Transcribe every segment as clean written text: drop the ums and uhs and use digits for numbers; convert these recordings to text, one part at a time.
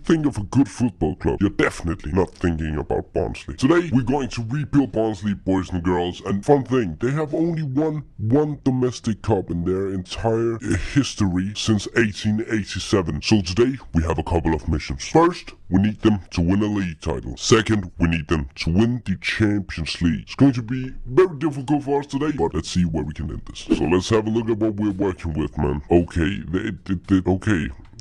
Think of a good football club, you're definitely not thinking about Barnsley. Today, we're going to rebuild Barnsley, boys and girls, and fun thing, they have only won one domestic cup in their entire history since 1887. So today, we have a couple of missions. First, we need them to win a league title. Second, we need them to win the Champions League. It's going to be very difficult for us today, but let's see where we can end this. So let's have a look at what we're working with, man. Okay,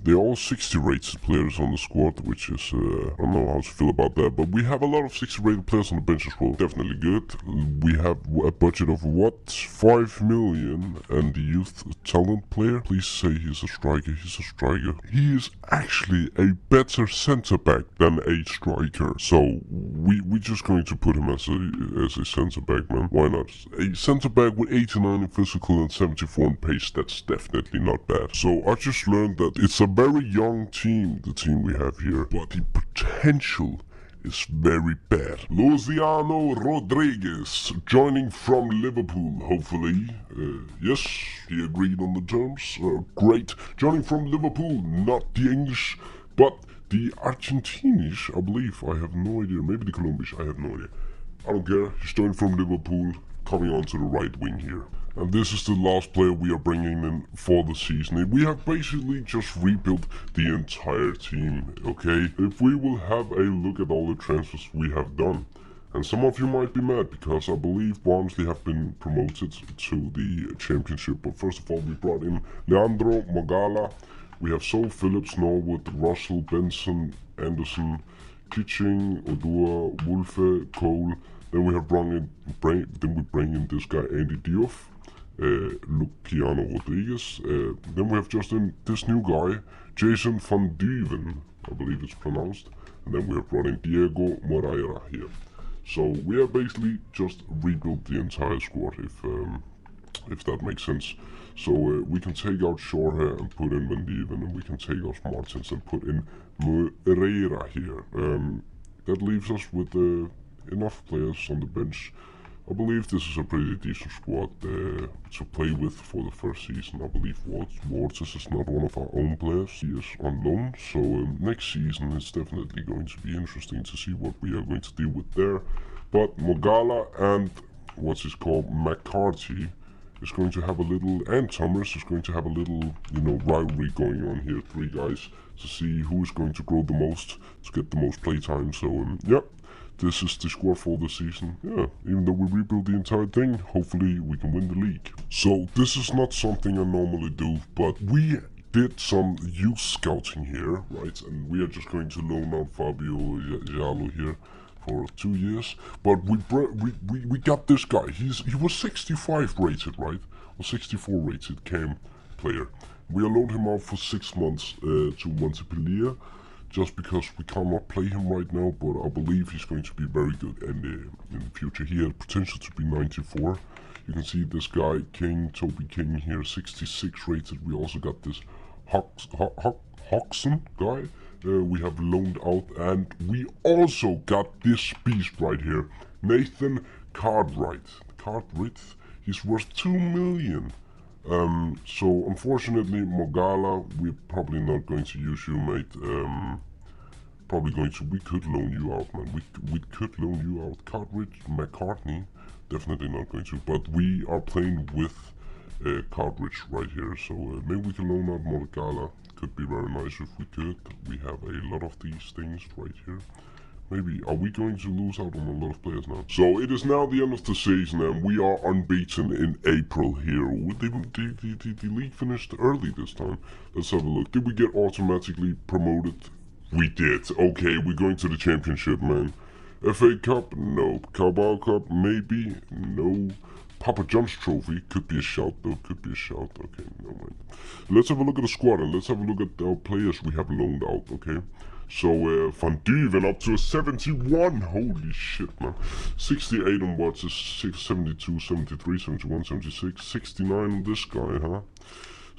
they're all 60 rated players on the squad, which is, I don't know how to feel about that, but we have a lot of 60 rated players on the bench as well. Definitely good. We have a budget of what? 5 million, and the youth talent player, please say he's a striker. He's a striker. He is actually a better center back than a striker. So we're just going to put him as a center back, man. Why not? A center back with 89 in physical and 74 in pace, that's definitely not bad. So I just learned that it's a very young team, the team we have here, but the potential is very bad. Luciano Rodriguez, joining from Liverpool, hopefully. Yes, he agreed on the terms. Great. Joining from Liverpool, not the English, but the Argentinish, I believe. I have no idea. Maybe the Colombian, I have no idea. I don't care. He's joining from Liverpool, coming onto the right wing here. And this is the last player we are bringing in for the season. We have basically just rebuilt the entire team, okay? If we will have a look at all the transfers we have done. And some of you might be mad because I believe Barnsley have been promoted to the championship. But first of all, we brought in Leandro Mogala. We have Sol Phillips, Norwood, Russell, Benson, Anderson, Kitching, Odua, Wolfe, Cole. Then we have bring in this guy Andy Diouf. Luciano Rodriguez. Then we have just this new guy, Jason van Duven, I believe it's pronounced. And then we have brought in Diego Moreira here. So we have basically just rebuilt the entire squad, if that makes sense. So we can take out Shore and put in Van Duven, and we can take out Martins and put in Moreira here. That leaves us with enough players on the bench. I believe this is a pretty decent squad to play with for the first season. I believe Waters is not one of our own players. He is on loan, so next season it's definitely going to be interesting to see what we are going to deal with there. But Mogala and what's his called, McCarthy, is going to have a little, and Thomas is going to have a little, rivalry going on here. Three guys to see who is going to grow the most, to get the most play time. So, yep. This is the squad for the season. Yeah, even though we rebuild the entire thing, hopefully we can win the league. So this is not something I normally do, but we did some youth scouting here, right? And we are just going to loan out Fabio Giallo here for 2 years. But we got this guy. He was 65 rated, right? Or 64 rated cam player. We allowed him out for 6 months to Montpellier. Just because we cannot play him right now, but I believe he's going to be very good in the future. He has potential to be 94. You can see this guy, Toby King here, 66 rated. We also got this Hoxton guy we have loaned out, and we also got this beast right here, Nathan Cartwright. He's worth 2 million. So unfortunately, Mogala, we're probably not going to use you, mate. We could loan you out, man. We could loan you out. Cartwright, McCartney, definitely not going to. But we are playing with Cartwright right here, so maybe we can loan out Mogala. Could be very nice if we could. We have a lot of these things right here. Maybe, are we going to lose out on a lot of players now? So it is now the end of the season and we are unbeaten in April here. The league finished early this time. Let's have a look. Did we get automatically promoted? We did. Okay, we're going to the championship, man. FA Cup? No. Carabao Cup? Maybe? No. Papa John's Trophy? Could be a shout though. Could be a shout. Okay, no mind. Let's have a look at the squad and let's have a look at our players we have loaned out, okay? So, Van Duven up to a 71. Holy shit, man. 68 on what's this? 72, 73, 71, 76. 69 on this guy, huh?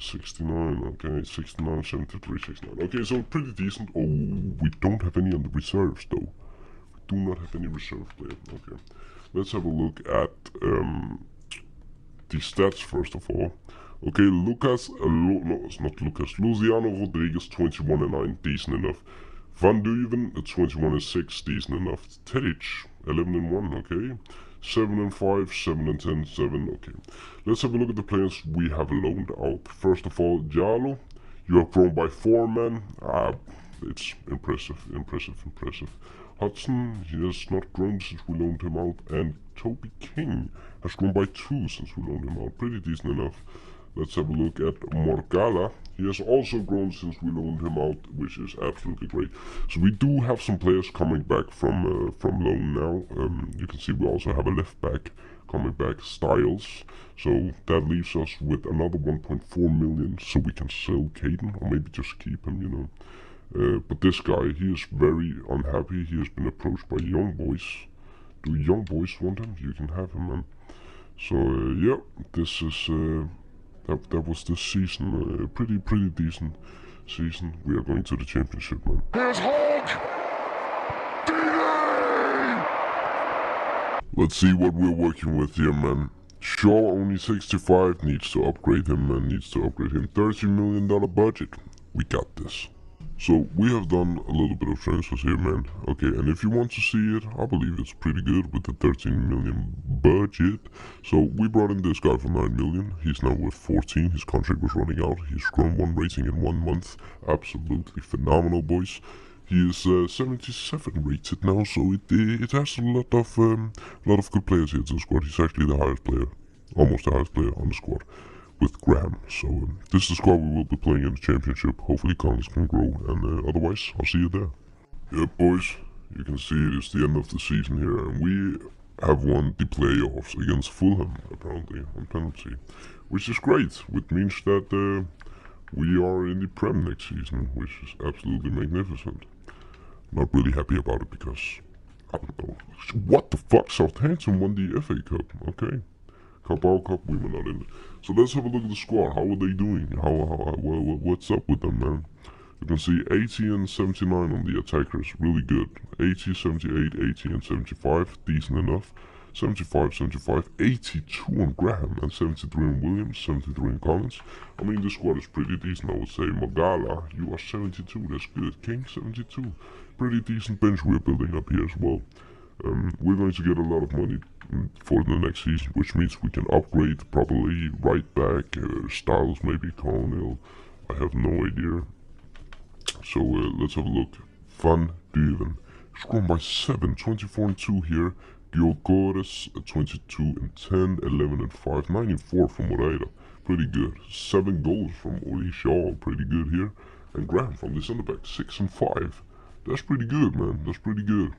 69, okay. 69, 73, 69. Okay, so pretty decent. Oh, we don't have any on the reserves, though. We do not have any reserve players. Okay. Let's have a look at the stats, first of all. Okay, no, it's not Lucas. Luciano Rodriguez, 21 and 9. Decent enough. Van Duven, 21-6, decent enough. Tadic, 11-1, okay. 7-5, 7-10, 7, okay. Let's have a look at the players we have loaned out. First of all, Jalo, you have grown by 4 men. It's impressive. Hudson, he has not grown since we loaned him out. And Toby King has grown by 2 since we loaned him out. Pretty decent enough. Let's have a look at Morgala. He has also grown since we loaned him out, which is absolutely great. So we do have some players coming back from loan now. You can see we also have a left back coming back, Styles. So that leaves us with another 1.4 million, so we can sell Caden or maybe just keep him, you know. But this guy, he is very unhappy. He has been approached by young boys. Do young boys want him? You can have him, man. So yeah, this is that was this season. Pretty decent season. We are going to the championship, man. Here's Hulk! Let's see what we're working with here, man. Shaw only 65, needs to upgrade him, man. $30 million budget. We got this. So we have done a little bit of transfers here, man. Okay, and if you want to see it, I believe it's pretty good with the 13 million budget. So we brought in this guy for 9 million. He's now worth 14. His contract was running out. He's grown 1 rating in 1 month. Absolutely phenomenal, boys. He is 77 rated now, so it has a lot of good players here to the squad. He's actually the highest player, almost the highest player on the squad, with Graham. So this is the squad we will be playing in the championship. Hopefully Collins can grow, and otherwise I'll see you there. Yep, boys, you can see it is the end of the season here, and we have won the playoffs against Fulham, apparently, on penalty, which is great, which means that we are in the Prem next season, which is absolutely magnificent. Not really happy about it because, I don't know, what the fuck, Southampton won the FA Cup, okay. Carabao Cup, we were not in it. So let's have a look at the squad. How are they doing? What's up with them, man? You can see 80 and 79 on the attackers, really good. 80, 78, 80 and 75, decent enough. 75, 75, 82 on Graham, and 73 on Williams, 73 on Collins. I mean, this squad is pretty decent, I would say. Magala, you are 72, that's good. King, 72. Pretty decent bench we're building up here as well. We're going to get a lot of money for the next season, which means we can upgrade probably right back, Styles, maybe Cornell. I have no idea. So let's have a look. Van Duven. Scored by 7, 24 and 2 here. Gyökeres 22 and 10, 11 and 5, 9 and 4 from Moreira. Pretty good. 7 goals from Oli Shaw. Pretty good here. And Graham from the center back, 6 and 5. That's pretty good, man. That's pretty good.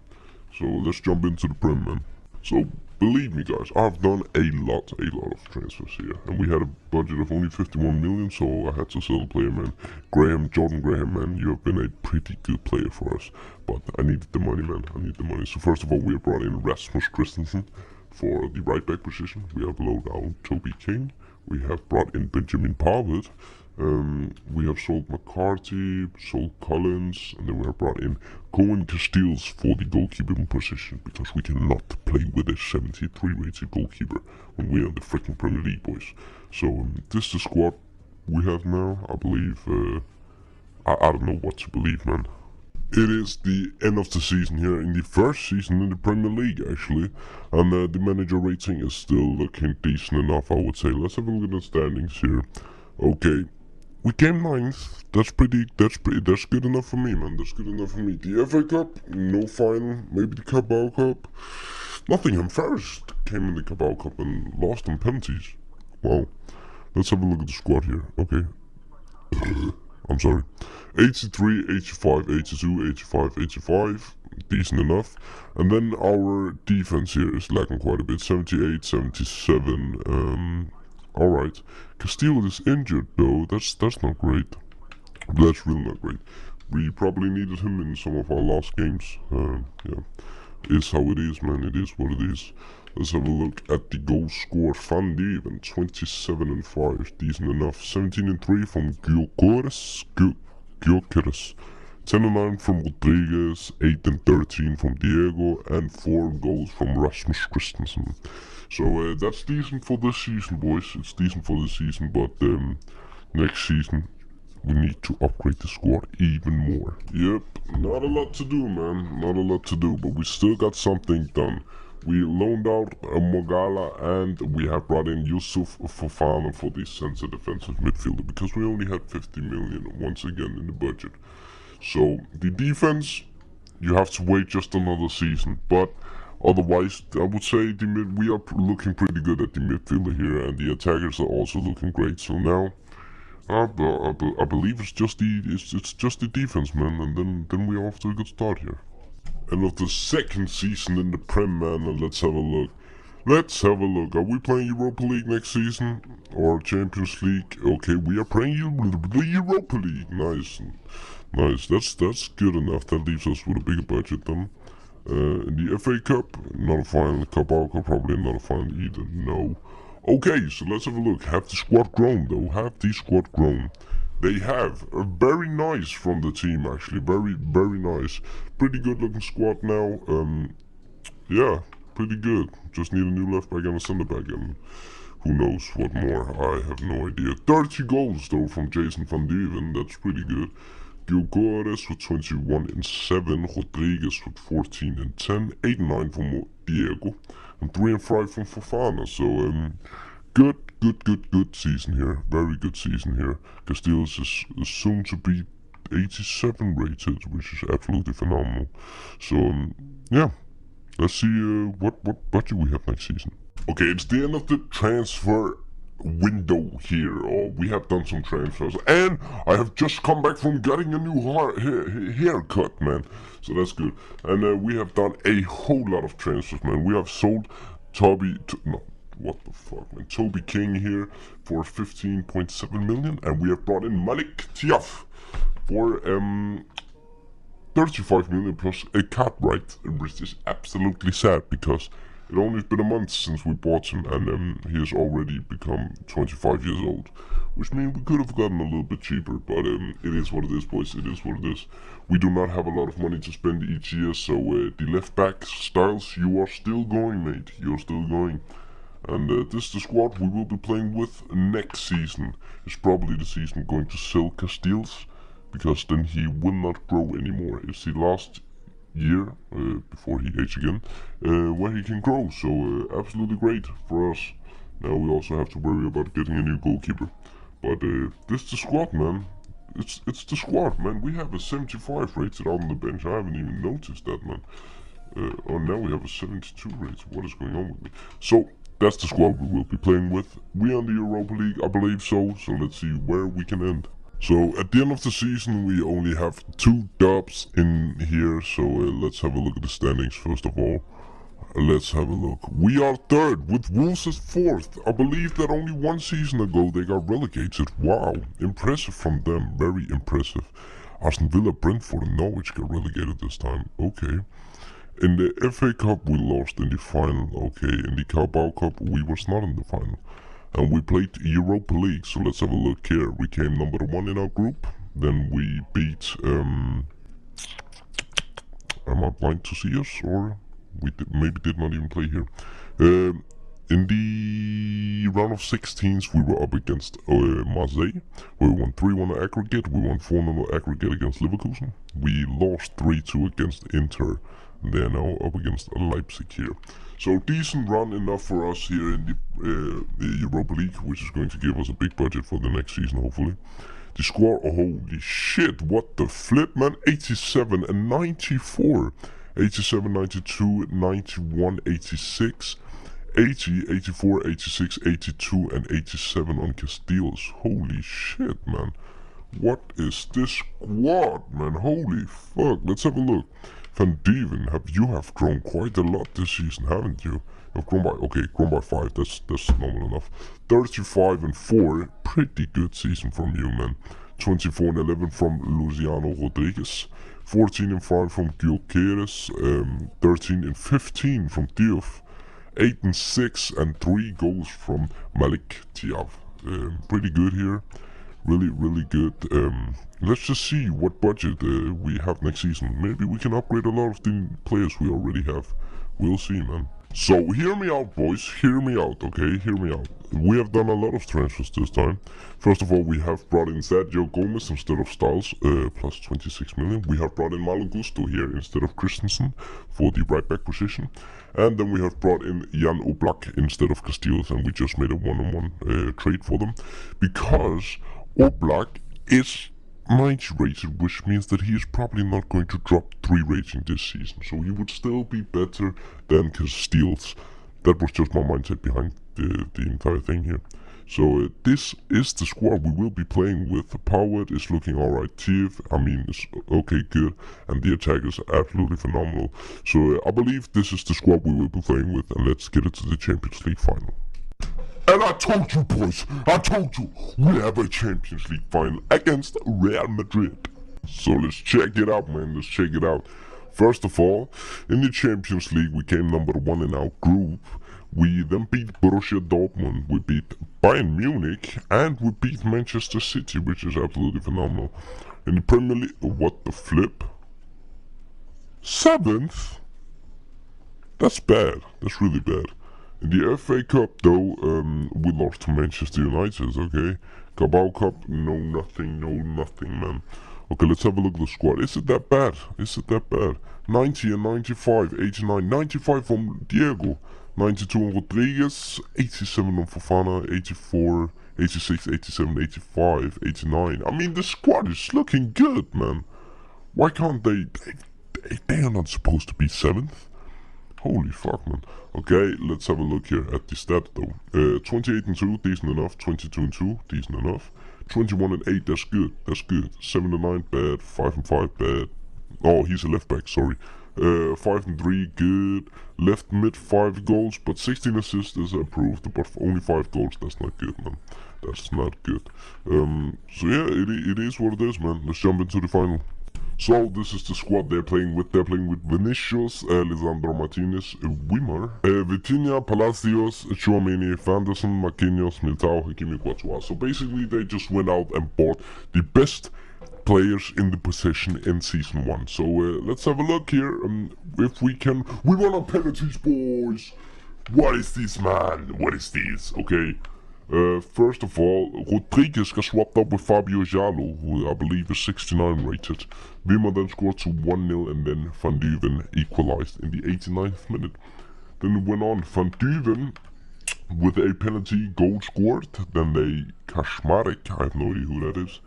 So let's jump into the Prem, man. So believe me, guys, I've done a lot of transfers here, and we had a budget of only 51 million, so I had to sell a player, man. Jordan Graham, man, you have been a pretty good player for us, but I needed the money, man. I need the money. So first of all, we have brought in Rasmus Christensen for the right back position. We have loaned out Toby King. We have brought in Benjamin Pavard. We have sold McCarthy, sold Collins, and then we have brought in Cohen Castiles for the goalkeeping position, because we cannot play with a 73 rated goalkeeper when we are in the freaking Premier League, boys. So this is the squad we have now. I believe, I don't know what to believe, man. It is the end of the season here, in the first season in the Premier League, actually, and the manager rating is still looking decent enough, I would say. Let's have a look at the standings here. Okay, we came 9th. That's good enough for me, man. That's good enough for me. The FA Cup, no final. Maybe the Carabao Cup. Nottingham Forest came in the Carabao Cup and lost on penalties. Wow. Let's have a look at the squad here. Okay. I'm sorry. 83, 85, 82, 85, 85. Decent enough. And then our defense here is lacking quite a bit. 78, 77. Alright. Castillo is injured though. That's not great. That's really not great. We probably needed him in some of our last games. Yeah. It's how it is, man. It is what it is. Let's have a look at the goal score. Van Dieven, 27 and 5. Decent enough. 17 and 3 from Gyökeres. 10 and 9 from Rodriguez. 8 and 13 from Diego. And 4 goals from Rasmus Christensen. So that's decent for this season, boys. It's decent for this season, but next season we need to upgrade the squad even more. Yep, not a lot to do, man. Not a lot to do, but we still got something done. We loaned out Mogala and we have brought in Yusuf Fofana for the center defensive midfielder because we only had 50 million once again in the budget. So the defense, you have to wait just another season, but otherwise, I would say we are looking pretty good at the midfielder here, and the attackers are also looking great. So now, I believe it's just the defense, man, and then we are off to a good start here. And of the second season in the Prem, man, and let's have a look. Let's have a look. Are we playing Europa League next season or Champions League? Okay, we are playing the Europa League. Nice, nice. That's good enough. That leaves us with a bigger budget then. In the FA Cup, not a final. Cup probably not a final either. No. Okay, so let's have a look. Have the squad grown though? Have the squad grown? They have. Very nice from the team actually. Very nice. Pretty good looking squad now. Yeah, pretty good. Just need a new left back and a centre back, and who knows what more. I have no idea. 30 goals though from Jason van Dieven. That's pretty good. Gilgores with 21 and 7, Rodriguez with 14 and 10, 8 and 9 from Diego, and 3 and 5 from Fofana. So good season here. Very good season here. Castillos is soon to be 87 rated, which is absolutely phenomenal. So yeah, let's see what budget we have next season. Okay, it's the end of the transfer window here. We have done some transfers, and I have just come back from getting a new haircut, man. So that's good. And we have done a whole lot of transfers, man. We have sold Toby King here for 15.7 million, and we have brought in Malik Tiaf for 35 million plus a cut right, which is absolutely sad because it only been a month since we bought him, and he has already become 25 years old, which means we could have gotten a little bit cheaper, but it is what it is, boys. It is what it is. We do not have a lot of money to spend each year, so the left back Styles, you are still going, mate. You're still going. And this is the squad we will be playing with next season. It's probably the season going to sell Castiles, because then he will not grow anymore. It's the last year before he aged again where he can grow, so absolutely great for us. Now we also have to worry about getting a new goalkeeper, but this is the squad, man. It's the squad, man. We have a 75 rated out on the bench. I haven't even noticed that, man. Oh, now we have a 72 rated. What is going on with me? So that's the squad we will be playing with. We are in the Europa League, I believe so let's see where we can end. So at the end of the season we only have 2 dubs in here, so let's have a look at the standings first of all. Let's have a look. We are 3rd with Wolves as 4th. I believe that only 1 season ago they got relegated. Wow, impressive from them, very impressive. Aston Villa, Brentford and Norwich got relegated this time, okay. In the FA Cup we lost in the final, okay. In the Carabao Cup we was not in the final. And we played Europa League, so let's have a look here. We came number 1 in our group. Then we beat, am I blind to see us? Or we maybe did not even play here. In the round of 16s, we were up against Marseille, where we won 3-1 aggregate. We won 4-0 aggregate against Leverkusen. We lost 3-2 against Inter. They're now up against Leipzig here. So decent run enough for us here in the Europa League, which is going to give us a big budget for the next season, hopefully. The score, oh, holy shit, what the flip, man. 87 and 94. 87, 92, 91, 86, 80, 84, 86, 82, and 87 on Castiles. Holy shit, man. What is this squad, man? Holy fuck. Let's have a look. Van Dieven, you have grown quite a lot this season, haven't you? You've grown by 5, that's normal enough. 35 and 4, pretty good season from you, man. 24 and 11 from Luciano Rodriguez. 14 and 5 from Gilgores. 13 and 15 from Diouf. 8 and 6 and 3 goals from Malik Tiaf. Pretty good here. Really good. Let's just see what budget we have next season. Maybe we can upgrade a lot of the players we already have. We'll see, man. So hear me out, boys. Hear me out, okay? Hear me out. We have done a lot of transfers this time. First of all, we have brought in Sergio Gomez instead of Styles, plus 26 million. We have brought in Malo Gusto here instead of Christensen for the right back position. And then we have brought in Jan Oblak instead of Castillos, and we just made a one-on-one trade for them. Because Oblak is 90 rated, which means that he is probably not going to drop 3 rating this season. So he would still be better than Castillos. That was just my mindset behind the entire thing here. So this is the squad we will be playing with. The Powered is looking alright. Tief, I mean, is okay, good. And the attack is absolutely phenomenal. So I believe this is the squad we will be playing with. And let's get it to the Champions League final. And I told you, boys, I told you, we have a Champions League final against Real Madrid. So let's check it out, man, let's check it out. First of all, in the Champions League, we came number 1 in our group. We then beat Borussia Dortmund, we beat Bayern Munich, and we beat Manchester City, which is absolutely phenomenal. In the Premier League, what the flip? 7th? That's bad, that's really bad. In the FA Cup, though, we lost to Manchester United, okay? Carabao Cup, no nothing, man. Okay, let's have a look at the squad. Is it that bad? Is it that bad? 90 and 95, 89, 95 from Diego, 92 on Rodriguez, 87 on Fofana, 84, 86, 87, 85, 89. I mean, the squad is looking good, man. Why can't they are not supposed to be 7th. Holy fuck, man. Okay, let's have a look here at the stats though. 28 and 2, decent enough. 22 and 2, decent enough. 21 and 8, that's good, that's good. 7 and 9, bad. 5 and 5, bad. Oh, he's a left back, sorry. 5 and 3, good. Left mid, 5 goals, but 16 assists is approved, but only 5 goals, that's not good, man. That's not good. So yeah, it is what it is, man. Let's jump into the final. So this is the squad they're playing with. They're playing with Vinicius, Lisandro Martinez, Wimmer, Vitinha, Palacios, Tchouaméni, Fanderson, Marquinhos, Militao, Hakimi, Courtois. So basically they just went out and bought the best players in the position in Season 1. So let's have a look here, if we can... We won on penalties, boys! What is this, man? What is this? Okay. First of all, Rodriguez got swapped up with Fabio Jalo, who I believe is 69 rated. Wimmer then scored to 1-0 and then Van Duven equalized in the 89th minute. Then it went on, Van Duven with a penalty goal scored, then Kaczmarek, I have no idea who that is,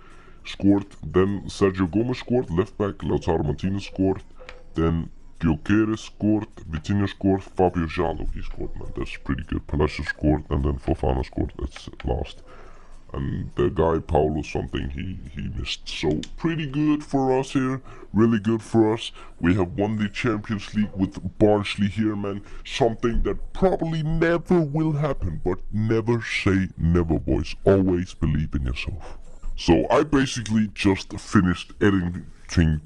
scored, then Sergio Gomez scored, left back, Lautaro Martinez scored, then Gyökeres scored, Vitinha scored, Fabio Jalo, he scored, man, that's pretty good. Palacios scored, and then Fofana scored, that's last. And the guy, Paulo something, he missed. So, pretty good for us here, really good for us. We have won the Champions League with Barnsley here, man. Something that probably never will happen, but never say never, boys. Always believe in yourself. So, I basically just finished editing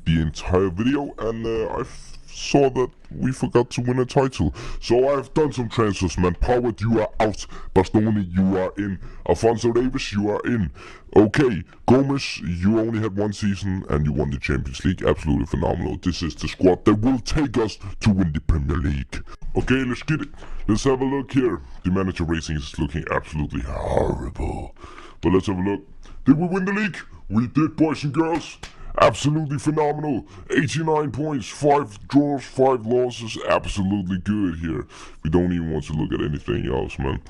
the entire video, and I saw that we forgot to win a title. So I've done some transfers, man. Powered, you are out. Bastoni, you are in. Alphonso Davies, you are in. Okay, Gomez, you only had 1 season and you won the Champions League. Absolutely phenomenal. This is the squad that will take us to win the Premier League. Okay, let's get it. Let's have a look here. The manager racing is looking absolutely horrible. But let's have a look. Did we win the league? We did, boys and girls. Absolutely phenomenal. 89 points, 5 draws, 5 losses. Absolutely good here. We don't even want to look at anything else, man.